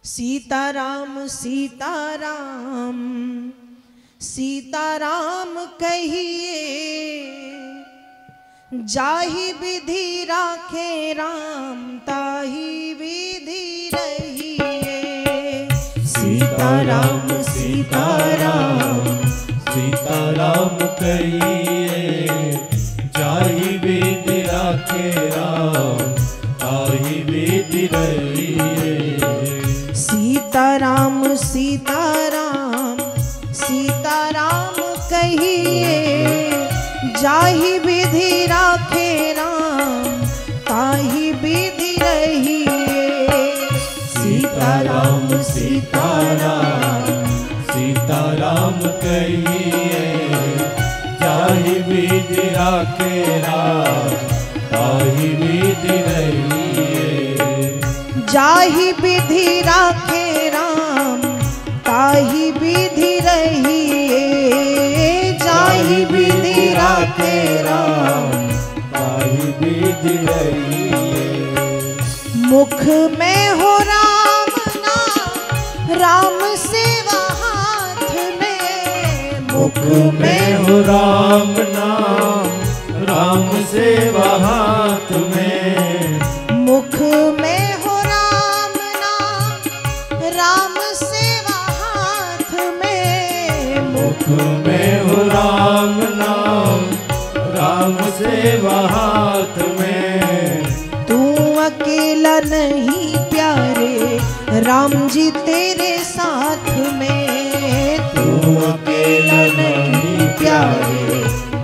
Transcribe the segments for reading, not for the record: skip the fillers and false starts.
सीताराम सीताराम सीताराम कहिए, जाहि विधि राखे राम ताहि विधि रहिए। सीताराम सीताराम सीताराम कहिए, जाहि विधि राखे राम ताहि विधि रहिए। सीताराम सीताराम सीताराम कहिए, जाहि विधि राखे राम ताहि विधि रहिए। सीताराम सीताराम सीताराम कहिए, जाहि विधि राखे राम ताहि विधि रहिए। जाहि विधि राखे राम ताहि विधि रहिए। जाहि विधि राखे राम ताहि विधि रहिए। मुख में हो राम नाम, राम सेवा हाथ में। मुख में हो राम नाम, राम सेवा हाथ में। मुख में हो राम नाम, राम सेवा हाथ में। मुख में हो राम नाम, राम सेवा हाथ में। तू अकेला नहीं प्यारे, राम जी तेरे साथ में। तू अकेला नहीं प्यारे,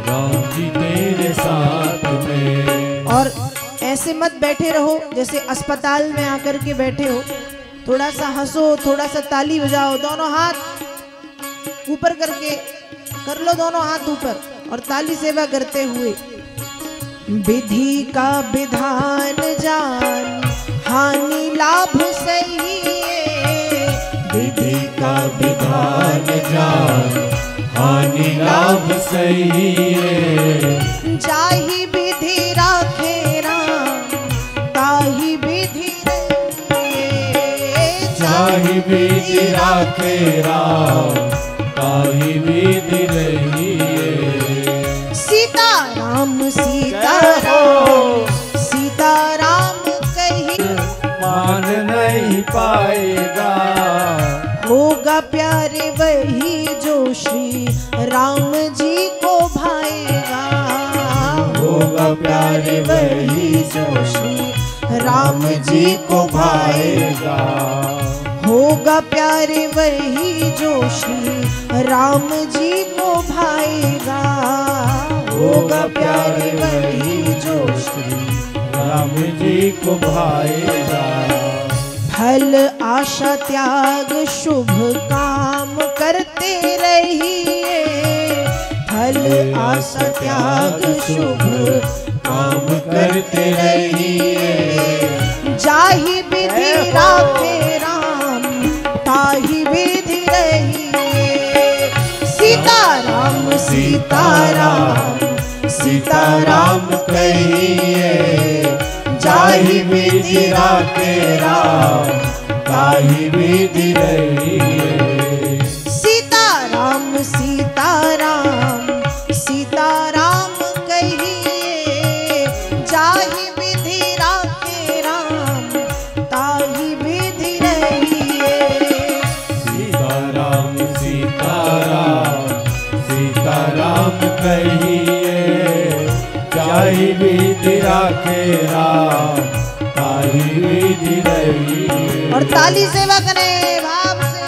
राम जी तेरे साथ में। और ऐसे मत बैठे रहो जैसे अस्पताल में आकर के बैठे हो। थोड़ा सा हंसो, थोड़ा सा ताली बजाओ, दोनों हाथ ऊपर करके कर लो, दोनों हाथ ऊपर और ताली सेवा करते हुए। विधि का विधान जान, हानि लाभ सही है। विधि का विधान जान, हानि लाभ सही है। जाहि विधि राखे राम ताहि विधि रहिए। जाहि विधि राखे राम ताहि विधि रहिए। सीताराम सीताराम सीताराम कहिए, मान नहीं पाएगा। होगा प्यारे वही जो श्री राम जी को भाएगा। होगा प्यारे वही जो श्री राम जी को भाएगा। होगा प्यारे वही जो श्री राम जी को भाएगा। होगा प्यारे वही जो श्री राम जी को भाएगा। फल आशा त्याग शुभ काम करते रहिए। फल आशा त्याग शुभ काम करते रहिए। जाहि विधि राखे राम ताहि विधि रहिए। सीताराम सीताराम सीताराम कहिए, जाहि विधि राखे राम ताहि विधि रहिए। सीताराम सीताराम सीताराम कहिए, जाहि विधि राखे राम ताहि विधि रहिए। सीताराम सीताराम सीताराम कहिए, जाहि विधि राखे राम ताहि विधि रहिए। और ताली सेवा करें भाव से।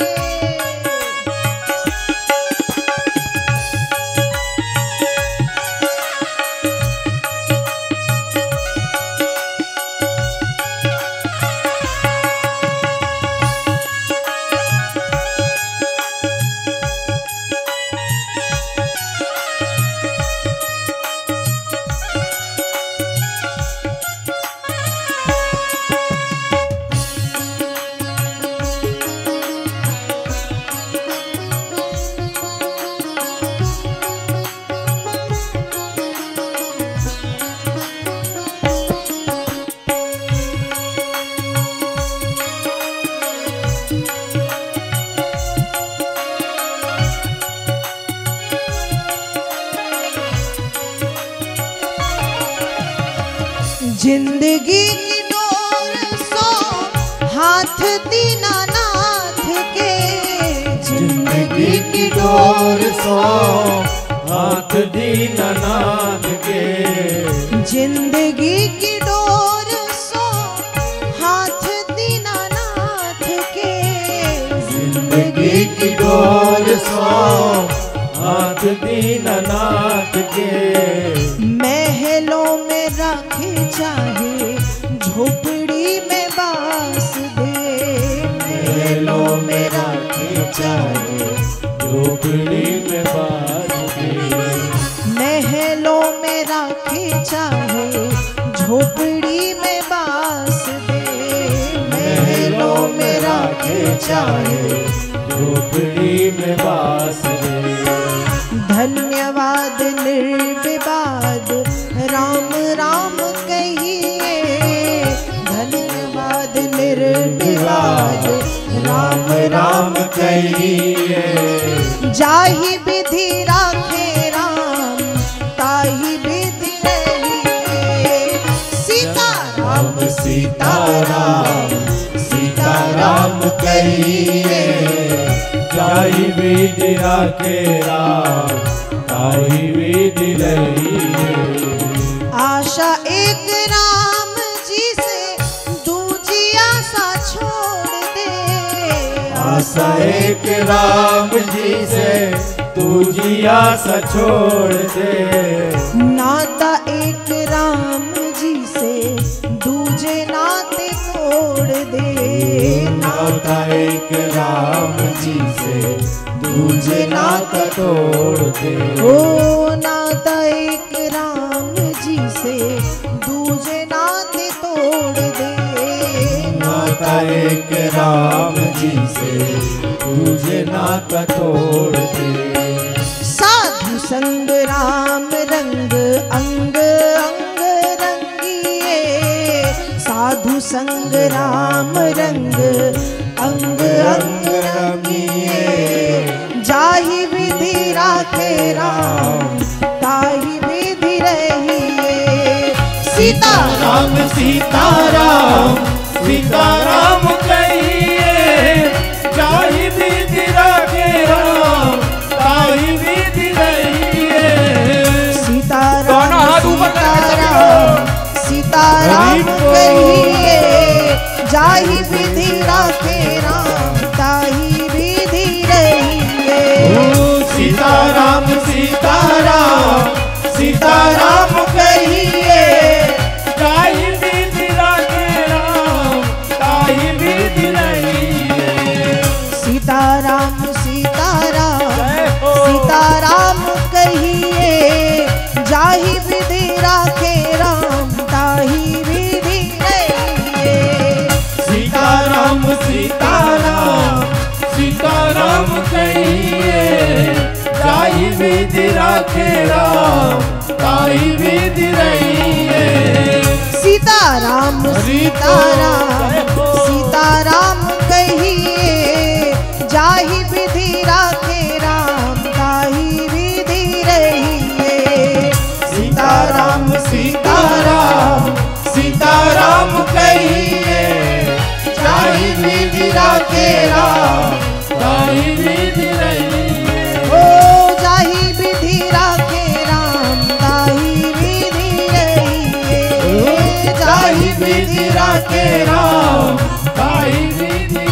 जिंदगी की डोर सो हाथ दीनानाथ के, जिंदगी की डोर सो हाथ दीनानाथ के, जिंदगी की डोर सो हाथ दीनानाथ के, जिंदगी की डोर सो हाथ दीनानाथ के। महलों में रखे चाहे झोपड़ी में बास दे, महलों में रखे चाहे झोपड़ी में बास दे, महलों में रखे चाहे झोपड़ी में बास दे, महलों में रखे चाहे झोपड़ी में बास दे। धन्यवाद निर्विवाद राम राम कहिए, धन्यवाद निर्विवाद राम राम कहिए, जाहि विधि राखे राम ताहि विधि रहिए। सीताराम सीताराम सीताराम कहिए, जाहि विधि राखे राम ताहि विधि रहिए। आशा एक राम जी से दूजी आशा छोड़ दे, आशा एक राम जी से दूजी आशा छोड़ दे, नाता एक राम जी से दूजे नाते तोड़ दे, नाता एक राम जी से दूजे नाता तोड़ दे। ओ नाता एक राम जी से दूजे नाते तोड़ दे, नाता एक राम जी से दूजे नाता तोड़ दे। साधु संग राम रंग अंग अंग रंगिए, साधु संग राम रंग अंग अंग रंगिए, जाहि विधि राखे राम ताहि विधि रहिए। सीताराम सीताराम सीताराम कहिए, जाहि विधि राखे राम ताहि विधि रहिए। सीताराम सीताराम सीताराम कहिए, जाहि विधि राखे राम ताहि विधि रहिए। सीताराम सीताराम सीताराम कहिए, जाहि विधि राखे राम ताहि विधि रहिए। सीताराम सीताराम सीताराम कहिए, जाहि विधि राखे राम ताहि विधि रहिए। सीताराम सीताराम सीताराम कहिए, जाहि विधि राखे राम ताहि विधि रहिए। सीताराम सीताराम सीताराम कहिए, जाहि विधि राखे राम ताहि विधि रहिए। सीताराम सीताराम सीताराम कहिए, जाहि विधि राखे राम ताहि विधि रहिए। ओ जाहि विधि राखे राम ताहि विधि रहिए, जाहि विधि राखे राम ताहि विधि